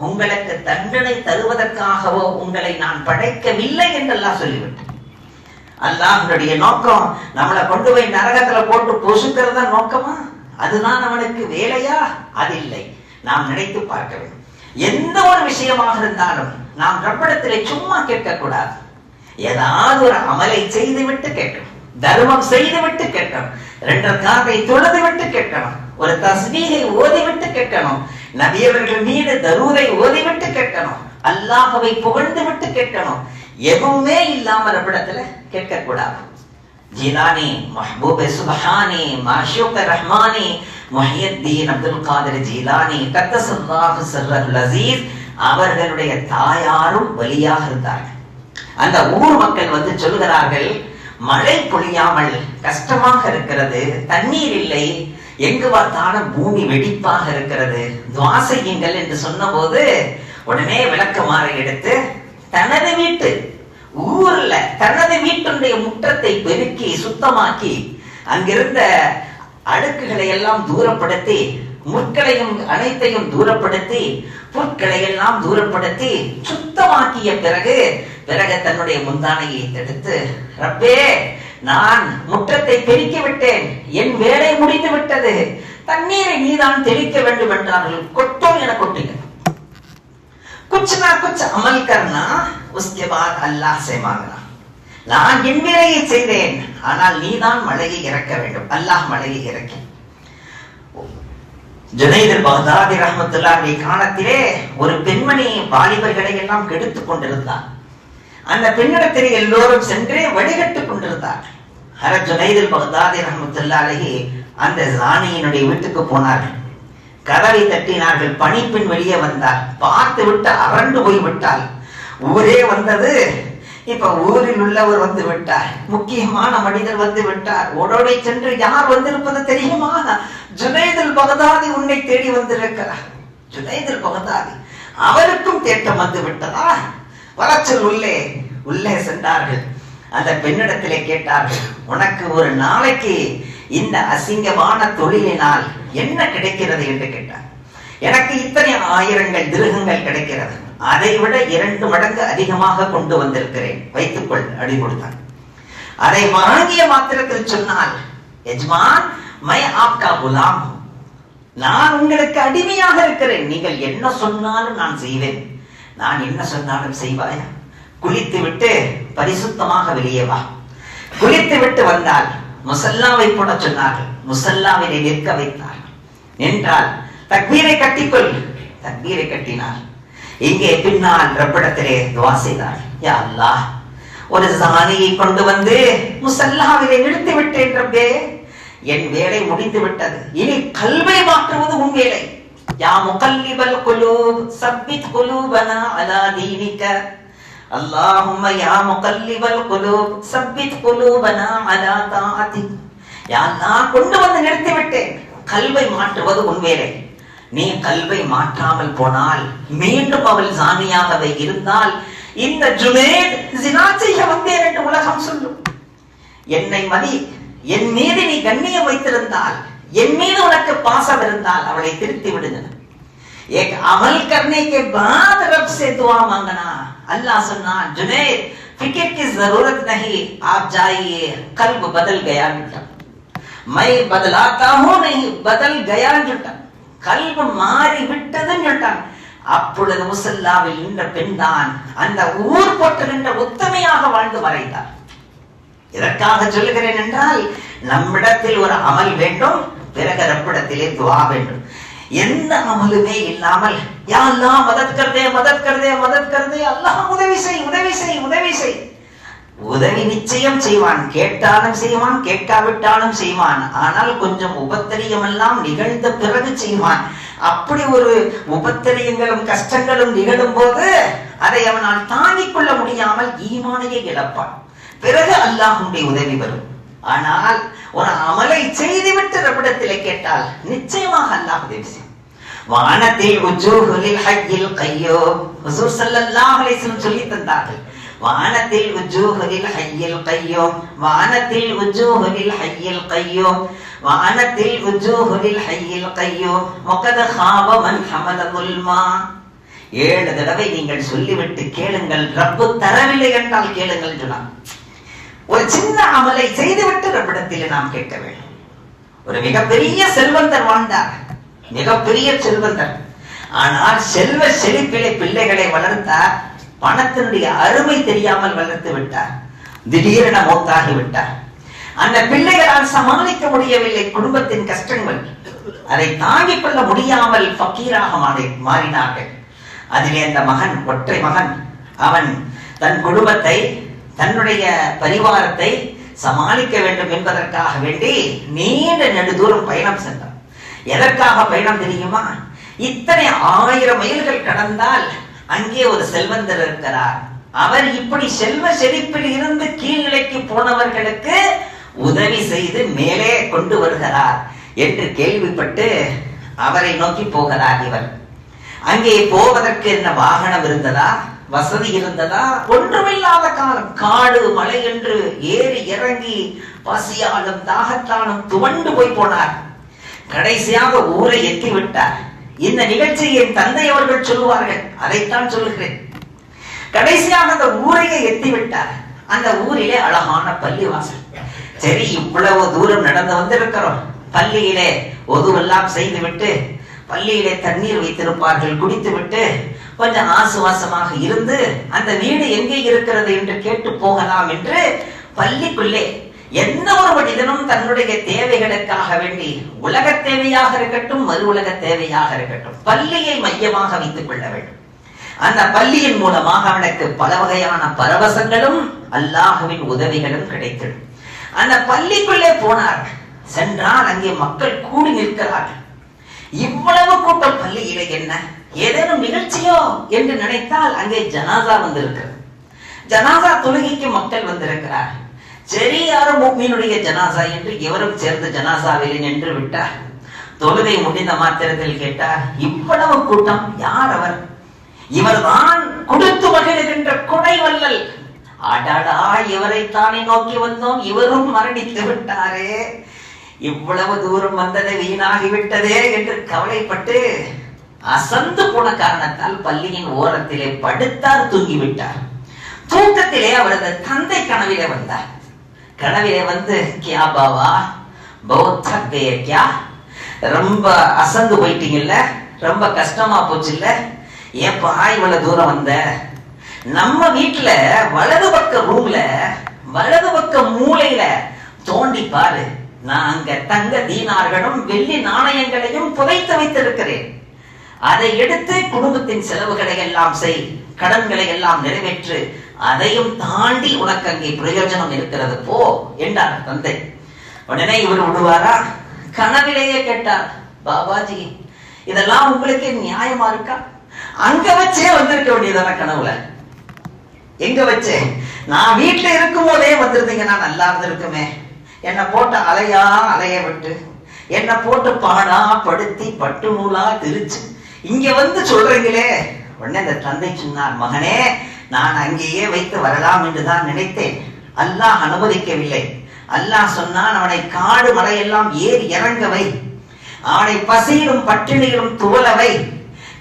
Speaker 2: உங்களுக்கு தண்டனை தருவதற்காகவோ உங்களை நான் படைக்கவில்லை என்று அல்லாஹ் சொல்லிவிட்டான். அல்லாஹ்வுடைய நோக்கம் நம்மளை கொண்டு போய் நரகத்துல போட்டு பொசுக்கிறதா நோக்கமா? அதுதான் அவனுக்கு வேலையா? அது இல்லை. நாம் நினைத்து பார்க்க வேண்டும். எந்த ஒரு விஷயமாக இருந்தாலும் நாம் ரப்பிடத்திலே சும்மா கேட்கக்கூடாது. ஏதாவது ஒரு அமலை செய்துவிட்டு கேட்கணும். தர்மம் செய்துவிட்டு கேட்கணும். 2 ரக்காத்தை தொழுதுவிட்டு கேட்கணும். ஒரு தஸ்பீஹை ஓதிவிட்டு கேட்கணும். நபியவர்கள் மீது தரூதை ஓதிவிட்டு கேட்கணும். அல்லாஹ்வை புகழ்ந்து விட்டு கேட்கணும். எதுவுமே இல்லாம ரப்பிடத்துல கேட்கக்கூடாது. ஜீலானி, மஹ்பூப் சுப்ஹானி, மாஷூக் ரஹ்மானி, முஹியத்தீன் அப்துல் காதிர் ஜீலானி கத்தஸல்லாஹு ஸர்ரல் அஸீஸ் அவர்களுடைய தாயாரும் வலியாக இருந்தார்கள். அந்த ஊர் மக்கள் வந்து சொல்கிறார்கள், மழை பொழியாமல் கஷ்டமாக இருக்கிறது, தண்ணீர் இல்லை, எங்கு பார்த்தாலும் பூமி வெடிப்பாக இருக்கிறது, துஆ செய்யுங்கள் என்று சொன்னபோது உடனே விளக்கமாறு எடுத்து தனது வீட்டு ஊர்ல தனது வீட்டுடைய முற்றத்தை பெருக்கி சுத்தமாக்கி அங்கிருந்த அழுக்குகளை எல்லாம் தூரப்படுத்தி, முற்களையும் அனைத்தையும் தூரப்படுத்தி, புற்களை எல்லாம் தூரப்படுத்தி சுத்தமாக்கிய பிறகு தன்னுடைய முந்தானையை எடுத்து, ரப்பே நான் முற்றத்தை பெருக்கி விட்டேன், என் வேலை முடிந்து விட்டது, தண்ணீரை நீதான் தெளிக்க வேண்டும் என்றார்கள். கொட்டும் என கொட்டுங்க. कुछ ना कुछ अमल करना, उसके बाद अल्लाह से मांगना. நான் என் வேலையை செய்தேன், ஆனால் நீதான் மழையை இறக்க வேண்டும். அல்லாஹ் மழையை இறக்கி. ஜுனைத் அல்-பக்தாதி ரஹ்மத்துல்லாஹி காலத்திலே ஒரு பெண்மணி வாலிபர்களை எல்லாம் கெடுத்துக் கொண்டிருந்தார். அந்த பெண்ணிடத்திலே எல்லோரும் சென்று வழிகட்டுக் கொண்டிருந்தார். ஹஜ்ரத் ஜுனைத் அல்-பக்தாதி ரஹ்மத்துல்லாஹி அந்த ஜானியினுடைய வீட்டுக்கு போனார்கள். கதவை தட்டினார்கள். பணிப்பெண் வெளியே வந்தார். பார்த்து விட்டு அரண்டு போய் விட்டாள். ஊரே வந்தது. இப்ப ஊரில் உள்ளவர் வந்து விட்டார். முக்கியமான மனிதர் வந்து விட்டார். ஓடோடி சென்று, யார் வந்திருப்பது தெரியுமா? ஜுனைத் அல்-பக்தாதி உன்னை தேடி வந்திருக்கிறார். ஜுனைத் அல்-பக்தாதி, அவருக்கும் தேட்டம் வந்து விட்டதா? வரச்சல் உள்ளே சென்றார்கள். அந்த பெண்ணிடத்திலே கேட்டார்கள், உனக்கு ஒரு நாளைக்கு இந்த அசிங்கமான தொழிலினால் என்ன கிடைக்கிறது என்று கேட்டார். எனக்கு இத்தனை ஆயிரங்கள் திருகங்கள் கிடைக்கிறது, அதை விட 2 மடங்கு அதிகமாக கொண்டு வந்திருக்கிறேன், வைத்துக்கொள் அடி கொடுத்தான். அதை வாங்கிய மாத்திரத்தில் சொன்னால், எஜ்மான் மை ஆப்கா குலாம், நான் உங்களுக்கு அடிமையாக இருக்கிறேன், நீங்கள் என்ன சொன்னாலும் நான் செய்வேன். நான் என்ன சொன்னாலும் செய்வாயா? குளித்து விட்டு பரிசுத்தமாக வெளியே வா. குளித்து விட்டு வந்தால் முசல்லாவை போட சொன்னார்கள். முசல்லாவினை நிற்க வைத்தார்கள். நின்றால் தக்பீரை கட்டிக்கொள். தக்பீரை கட்டினார். இங்கே பின்னால் ரப்பிடத்திலே துஆ செய்தார். யா அல்லாஹ், ஒரு ஜானியை கொண்டு வந்து முசல்லாவிலே நிறுத்தி விட்டேன் ரப்பே, என் வேலை முடிந்து விட்டது. இனி கல்வை மாற்றுவது உன் வேலை. யா முகல்லிபல் குலூப் சப்பித் குலூபனா அலா தீனிக. அல்லாஹும்ம யா முகல்லிபல் குலூப் சப்பித் குலூபனா அலா தாஅதிக். யா அல்லாஹ், கொண்டு வந்து நிறுத்தி விட்டேன். கல்வை மாற்றுவது உன் வேலை. நீ கல்வை மாற்றாமல் போனால், மீண்டும் அவள் ஜானியாகவே இருந்தால், இந்த ஜுனைத் ஜினா செய்ய வந்தேன் என்று உலகம் சொல்லும். என்னை மதி, என் மீது நீ கண்ணியம் வைத்திருந்தால், என் மீது உனக்கு பாசம் இருந்தால் அவளை திருத்தி விடுங்க. एक अमल करने के बाद रब से दुआ मांगना। अल्लाह सुनना, जुनैद फिक्र की जरूरत नहीं, आप जाइए, कल्ब बदल गया जुटा, मैं बदलाता हूं नहीं, बदल गया जुटा, கல்பு மாறி விட்டது சொல்லிட்டான். அப்பொழுது முசல்லாவில் நின்ற பெண் தான் அந்த ஊர் போட்டு நின்ற உத்தமையாக வாழ்ந்து மறைந்தார். எதற்காக சொல்லுகிறேன் என்றால், நம்மிடத்தில் ஒரு அமல் வேண்டும், பிறகு ரப்பிடத்திலே துவா வேண்டும். எந்த அமலுமே இல்லாமல் யா அல்லாஹ் மதத் கர்தே மதத் கர்தே மதத் கர்தே, அல்லாஹ் உதவி செய் உதவி செய் உதவி செய். உதவி நிச்சயம் செய்வான், கேட்டாலும் செய்வான், கேட்காவிட்டாலும் செய்வான். ஆனால் கொஞ்சம் உபத்திரியம் எல்லாம் நிகழ்ந்த பிறகு செய்வான். அப்படி ஒரு உபத்திரியங்களும் கஷ்டங்களும் நிகழும் போது அதை அவனால் தாங்கிக் கொள்ள முடியாமல் ஈமானையை இழப்பான். பிறகு அல்லாஹ்வுடைய உதவி வரும். ஆனால் ஒரு அமலை செய்துவிட்டு ரப்பிடத்திலே கேட்டால் நிச்சயமாக அல்லாஹ் உதவி செய்வான். வானத்தில் உஜூஹுல் ஹய்யில் கய்யூம், ஹுசூர் ஸல்லல்லாஹு அலைஹி வஸல்லம் சொல்லி தந்தார்கள். வானத்தில் உஜூஹுல் ஹய்யில் கய்யூம், வானத்தில் உஜூஹுல் ஹய்யில் கய்யூம், வானத்தில் உஜூஹுல் ஹய்யில் கய்யூம், வகத் ஹாப மன் ஹமல ظுல்மா. 7 தடவை நீங்கள் சொல்லிவிட்டு கேளுங்கள், ரப்பு தரவில்லை என்றால் கேளுங்கள் சொன்னார். ஒரு சின்ன அமலை செய்துவிட்டு ரப்பிடத்திலே நாம் கேட்க வேண்டும். ஒரு மிகப்பெரிய செல்வந்தர் வாழ்ந்தார், மிகப்பெரிய செல்வந்தர். ஆனால் செல்வ செழிப்பிலே பிள்ளைகளை வளர்த்தார். பணத்தினுடைய அருமை தெரியாமல் வளர்த்து விட்டார். திடீரென மௌத்தாகி விட்டார். அந்த பிள்ளைகளால் சமாளிக்க முடியவில்லை குடும்பத்தின் கஷ்டங்கள். அதை தாங்கிக் கொள்ள முடியாமல் ஃபக்கீராக மாறினார்கள். அதிலே அந்த மகன், ஒற்றை மகன், அவன் தன் குடும்பத்தை, தன்னுடைய பரிவாரத்தை சமாளிக்க வேண்டும் என்பதற்காக வேண்டி நீண்ட நெடுதூரம் பயணம் சென்றார். எதற்காக பயணம் தெரியுமா? இத்தனை 1000 மைல்கள் கடந்தால் அங்கே ஒரு செல்வந்தர் இருக்கிறார். அவர் இப்படி செல்வ செழிப்பில் இருந்து கீழ்நிலைக்கு போனவர்களுக்கு உதவி செய்து மேலே கொண்டு வருகிறார் என்று கேள்விப்பட்டு அவரை நோக்கி போகிறார். இவர் அங்கே போவதற்கு என்ன வாகனம் இருந்ததா, வசதி இருந்ததா? ஒன்றுமில்லாத காலம், காடு மலை என்று ஏறி இறங்கி பசியாலும் தாகத்தாலும் துவண்டு போய் போனார். கடைசியாக ஊரை எட்டி விட்டார். இந்த நிகழ்ச்சியை என் தந்தை அவர்கள் சொல்லுவார்கள், அதைத்தான் சொல்லுகிறேன். கடைசியாக அந்த ஊரையே எட்டி விட்டார். அந்த ஊரிலே அழகான பள்ளி வாசல். சரி, இவ்வளவு தூரம் நடந்து வந்திருக்கிறோம், பள்ளியிலே ஒதுவெல்லாம் செய்துவிட்டு பள்ளியிலே தண்ணீர் வைத்திருப்பார்கள், குடித்து விட்டு கொஞ்சம் ஆசுவாசமாக இருந்து அந்த வீடு எங்கே இருக்கிறது என்று கேட்டு போகலாம் என்று பள்ளிக்குள்ளே எந்த ஒரு மனிதனும் தன்னுடைய தேவைகளுக்காக வேண்டி, உலக தேவையாக இருக்கட்டும் மறு உலக தேவையாக இருக்கட்டும், பள்ளியை மையமாக வைத்துக் கொள்ள வேண்டும். அந்த பள்ளியின் மூலமாக அவனுக்கு பல வகையான பரவசங்களும் அல்லாஹ்வின் உதவிகளும் கிடைத்திடும். அந்த பள்ளிக்குள்ளே போனார். சென்றால் அங்கே மக்கள் கூடி நிற்கிறார்கள். இவ்வளவு கூட்டம் பள்ளியிலே என்ன, ஏதேனும் நிகழ்ச்சியோ என்று நினைத்தால் அங்கே ஜனாசா வந்திருக்கிறது. ஜனாசா தொழுகைக்கு மக்கள் வந்திருக்கிறார். சரி, யாரும் முஃமினுடைய ஜனாசா என்று எவரும் சேர்ந்து ஜனாசாவிலே நின்று விட்டார். தொழுகை முடிந்த மாத்திரத்தில் கேட்டார், இவ்வளவு கூட்டம் யார் அவர்? இவர்தான் கொடுத்து மகிழ்கின்ற கொடை வல்லல். அடடா, இவரைத்தானே நோக்கி வந்தோம், இவரும் மரணித்து விட்டாரே, இவ்வளவு தூரம் வந்தது வீணாகிவிட்டதே என்று கவலைப்பட்டு அசந்து போன காரணத்தால் பள்ளியின் ஓரத்திலே படுத்தார், தூங்கிவிட்டார். தூக்கத்திலே அவரது தந்தை கனவிலே வந்தார். கனவிலே வந்து, கியா பாவா பௌத் தக் கயே கியா, ரொம்ப அசந்து போயிட்டீங்கல்ல, ரொம்ப கஷ்டமா போச்சு இல்ல, ஏப்பா இவ்வளவு தூரம் வந்த? நம்ம வீட்டுல வலது பக்க ரூம்ல வலது பக்க மூலையில தோண்டி பாரு, நான் அங்க தங்க தீனார்களும் வெள்ளி நாணயங்களையும் புதைத்து வைத்திருக்கிறேன். அதை எடுத்து குடும்பத்தின் செலவுகளை எல்லாம் செய், கடன்களை எல்லாம் நிறைவேற்று, அதையும் தாண்டி உனக்கு அங்கே பிரயோஜனம் இருக்கிறது, போ என்றார் தந்தை. உடனே இவர் விடுவாரா? கனவிலேயே கேட்டார், பாபாஜி இதெல்லாம் உங்களுக்கு நியாயமா இருக்கா? அங்க வச்சே வந்திருக்க வேண்டியதான கனவுல, எங்க வச்சே? நான் வீட்டுல இருக்கும் போதே வந்திருந்தீங்கன்னா நல்லா இருந்திருக்குமே. என்னை போட்டு அலையா அலைய விட்டு, என்னை போட்டு பாடா படுத்தி பட்டு நூலா திரிச்சு இங்க வந்து சொல்றீங்களே. உடனே அந்த தந்தை சொன்னார், மகனே நான் அங்கேயே வைத்து வரலாம் என்றுதான் நினைத்தேன், அல்லாஹ் அனுமதிக்கவில்லை. அல்லாஹ் சொன்னான், அவனை காடு மலையெல்லாம் ஏறி இறங்கவை, அவனை பசியிலும் பட்டினியிலும் துவலவை.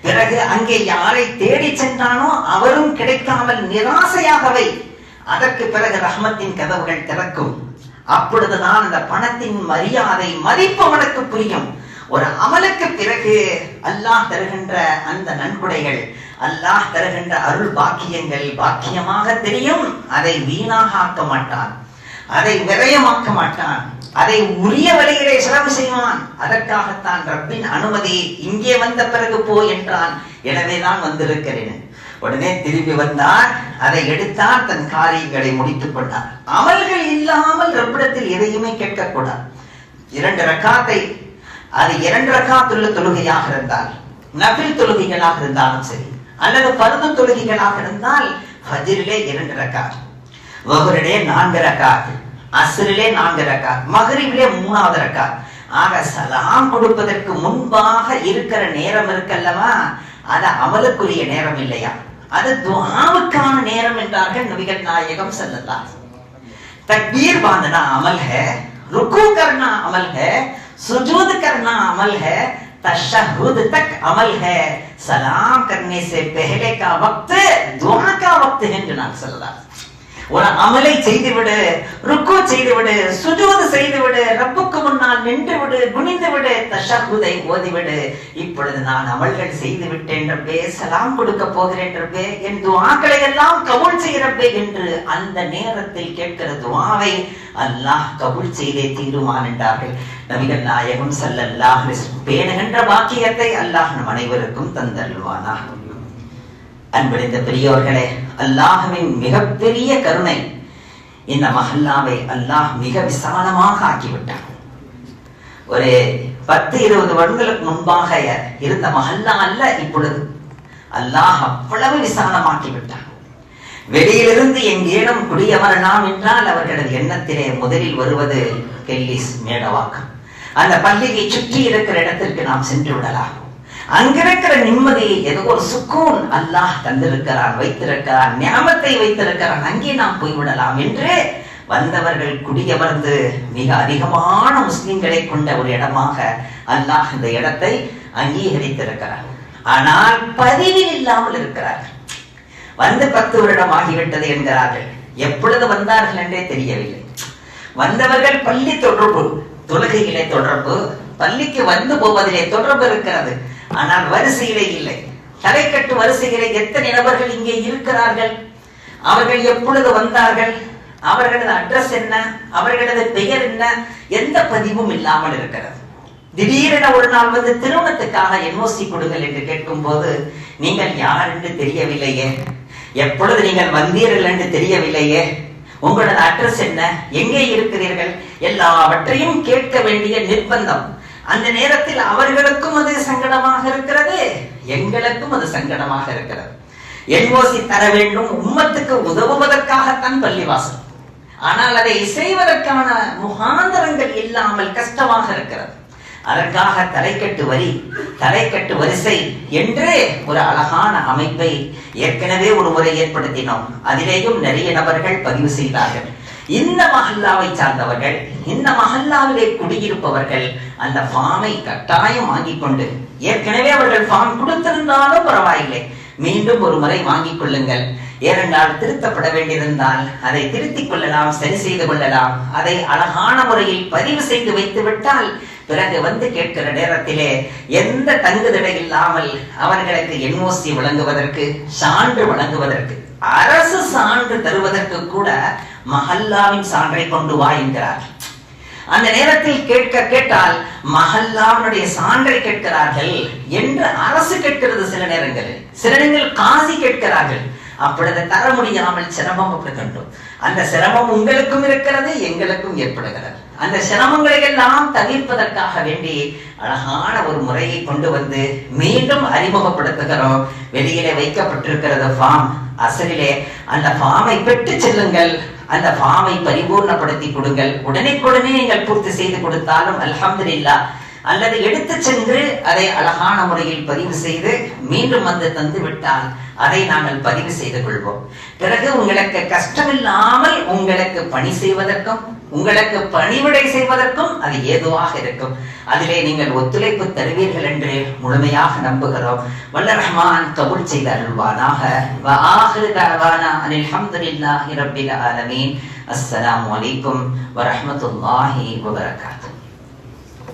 Speaker 2: பிறகு அங்கே யாரை தேடி சென்றானோ அவரும் கிடைக்காமல் நிராசையாகவை. அதற்கு பிறகு ரஹ்மத்தின் கதவுகள் திறக்கும். அப்பொழுதுதான் அந்த பணத்தின் மரியாதை மதிப்பு அவனுக்கு புரியும். ஒரு அமலுக்கு பிறகு அல்லாஹ் தருகின்ற அந்த நன்கொடைகள், அல்லாஹ் தருகின்ற அருள் பாக்கியங்கள் பாக்கியமாக தெரியும். அதை வீணாக ஆக்க மாட்டான், அதை விரயமாக்க மாட்டான், அதை உரிய வழியிலே செலவு செய்வான். அதற்காகத்தான் ரப்பின் அனுமதி, இங்கே வந்த பிறகு போ என்றான். எனவேதான் வந்திருக்கிறேன். உடனே திரும்பி வந்தார், அதை எடுத்தார், தன் காரியங்களை முடித்துக் கொண்டார். அமல்கள் இல்லாமல் ரப்பிடத்தில் எதையுமே கேட்கக்கூடாது. 2 ரக்காத்தை, அது 2 ரக்காத்துள்ள தொழுகையாக இருந்தால், நபில் தொழுகைகளாக இருந்தாலும் சரி, அல்லது பருது தொழுகைகளாக இருந்தால் ஃபஜ்ரிலே 2 ரக்காத், வஹ்ரிலே 4 ரக்காத், அஸ்ரிலே 4 ரக்காத், மக்ரிபிலே 3வது ரக்காத். ஆக சலாம் கொடுப்பதற்கு முன்பாக இருக்கிற நேரம் இருக்கல்லவா, அது அமலுக்குரிய நேரம் இல்லையா? அது துஆவுக்கான நேரம் என்றார்கள் நபிகள் நாயகம் ஸல்லல்லாஹு அலைஹி வஸல்லம். தக்பீர் बांधना अमल है, रुकू करना अमल है, सुजूद करना अमल है, तशहुद तक अमल है, सलाम करने से पहले का वक्त दुआ का वक्त है जनाब सल्लल्लाहु अलैहि वसल्लम. ஒரு அமலை செய்துவிடு, ருக்கு செய்துவிடு, சுஜூது செய்துவிடு, ரப்புக்கு முன்னால் நின்று விடு, குனிந்து விடு, தஷஹுதை ஓதிவிடு. இப்பொழுது நான் அமல்கள் செய்து விட்டேன் ரப்பே, சலாம் கொடுக்க போகிறேன் ரப்பே, என் துஆக்களை எல்லாம் கபூல் செய்ய ரப்பே என்று அந்த நேரத்தில் கேட்கிற துஆவை அல்லாஹ் கபூல் செய்தே தீருவான் என்றார்கள் நபிகள் நாயகம் ஸல்லல்லாஹு அலைஹி வஸல்லம். பேணுகின்ற பாக்கியத்தை அல்லாஹ் நம் அனைவருக்கும் தந்தருள்வானாக. அன்பிருந்த பெரியோர்களே, அல்லாஹ்வின் மிகப்பெரிய கருணை, இந்த மஹல்லாவை அல்லாஹ் மிக விசாலமாக ஆக்கிவிட்டான். ஒரு 10-20 வருடங்களுக்கு முன்பாக இருந்த மஹல்லா அல்ல இப்பொழுது. அல்லாஹ் அவ்வளவு விசாலமாக்கி விட்டான். வெளியிலிருந்து எங்கேனும் குடியமரலாம் என்றால் அவர்களது எண்ணத்திலே முதலில் வருவது கெல்லிஸ் மேடவாக்கம். அந்த பள்ளியை சுற்றி இருக்கிற இடத்திற்கு நாம் சென்று விடலாம். அங்கிருக்கிற நிம்மதி, ஏதோ ஒரு சுக்கூன் அல்லாஹ் தந்திருக்கிறான், வைத்திருக்கிறான், ஞாபகத்தை வைத்திருக்கிறான், அங்கே நாம் போய்விடலாம் என்று வந்தவர்கள் குடியமர்ந்து மிக அதிகமான முஸ்லிம்களை கொண்ட ஒரு இடமாக அல்லாஹ் இந்த இடத்தை அங்கீகரித்திருக்கிறார். ஆனால் பதிவில் இல்லாமல் இருக்கிறார்கள். வந்து 10 வருடம் ஆகிவிட்டது என்கிறார்கள். எப்பொழுது வந்தார்கள் என்றே தெரியவில்லை. வந்தவர்கள் பள்ளி தொடர்பு, தொழுகையிலே தொடர்பு, பள்ளிக்கு வந்து போவதிலே தொடர்பு இருக்கிறது. ஆனால் வரிசையிலே இல்லை. தலைக்கட்டு வரிசையிலே எத்தனை நபர்கள் இங்கே இருக்கிறார்கள்? அவர்கள் எப்பொழுது வந்தார்கள்? அவர்களது அட்ரஸ் என்ன? அவர்களது பெயர் என்ன? எந்த பதிவும் இல்லாமல் இருக்கிறது. திடீரென ஒரு நாள் வந்து திருமணத்துக்காக என்ஓசி கொடுங்கள் என்று கேட்கும் போது, நீங்கள் யார் என்று தெரியவில்லையே, எப்பொழுது நீங்கள் வந்தீர்கள் என்று தெரியவில்லையே, உங்களது அட்ரஸ் என்ன, எங்கே இருக்கிறீர்கள், எல்லாவற்றையும் கேட்க வேண்டிய நிர்பந்தம். அந்த நேரத்தில் அவர்களுக்கும் அது சங்கடமாக இருக்கிறது, எங்களுக்கும் அது சங்கடமாக இருக்கிறது. என்ஓசி தர வேண்டும், உம்மத்துக்கு உதவுவதற்காகத்தான் பள்ளிவாசல். ஆனால் அதை செய்வதற்கான முகாந்தரங்கள் இல்லாமல் கஷ்டமாக இருக்கிறது. அதற்காக தலைக்கட்டு வரி, தலைக்கட்டு வரிசை என்று ஒரு அழகான அமைப்பை ஏற்கனவே ஒரு முறை ஏற்படுத்தினோம். அதிலேயும் நிறைய நபர்கள் பதிவு செய்தார்கள். இந்த மஹல்லாவை சார்ந்தவர்கள், இந்த மஹல்லாவிலே குடியிருப்பவர்கள் அந்த ஃபார்மை கட்டாயம் வாங்கிக் கொண்டு, ஏற்கனவே அவர்கள் ஃபார்ம் கொடுத்திருந்தாலும் பரவாயில்லை, மீண்டும் ஒரு முறை வாங்கிக் கொள்ளுங்கள். ஏனென்றால் திருத்தப்பட வேண்டியிருந்தால் அதை திருத்திக் கொள்ளலாம், சரி செய்து கொள்ளலாம். அதை அழகான முறையில் பதிவு செய்து வைத்து விட்டால் பிறகு வந்து கேட்கிற நேரத்திலே எந்த தங்குதடை இல்லாமல் அவர்களுக்கு என்ஓசி வழங்குவதற்கு, சான்று வழங்குவதற்கு, அரசு சான்று தருவதற்கு கூட மஹல்லாவின் சான்றை கொண்டு வா என்கிறார். அந்த நேரத்தில் கேட்டால் மஹல்லாவுடைய சான்றை கேட்கிறார்கள் என்று அரசு கேட்கிறது. சில நேரங்களில் காசி கேட்கிறார்கள். அப்பொழுது தர முடியாமல் சிரமம் கண்டோம். அந்த சிரமம் உங்களுக்கும் இருக்கிறது, எங்களுக்கும் ஏற்படுகிறது. அந்த சிரமங்களை எல்லாம் தவிர்ப்பதற்காக வேண்டி அழகான ஒரு முறையை கொண்டு வந்து மீண்டும் அறிமுகப்படுத்துகிறோம். வெளியிலே வைக்கப்பட்டிருக்கிறது ஃபார்ம். அசலிலே அந்த ஃபார்மை பெற்று செல்லுங்கள், அந்த ஃபார்மை பரிபூர்ணப்படுத்தி கொடுங்கள். உடனே நீங்கள் பூர்த்தி செய்து கொடுத்தாலும் அல்ஹம்துலில்லாஹ், அல்லது எடுத்து சென்று அதை அழகான முறையில் பதிவு செய்து மீண்டும் வந்து தந்து விட்டால் அதை நாங்கள் பதிவு செய்து கொள்வோம். பிறகு உங்களுக்கு கஷ்டமில்லாமல் உங்களுக்கு பணி செய்வதற்கும் உங்களுக்கு பணிவிடை செய்வதற்கும் அது ஏதுவாக இருக்கும். அதிலே நீங்கள் ஒத்துழைப்பு தருவீர்கள் என்று முழுமையாக நம்புகிறோம். வல்ல ரஹ்மான் கபூல் செய்து அருள்வானாக. வ ஆகிரு தஅவானா அனில் ஹம்துலில்லாஹி ரப்பில் ஆலமீன். அஸ்ஸலாமு அலைக்கும் வ ரஹ்மத்துல்லாஹி வ பரகாத்துஹு.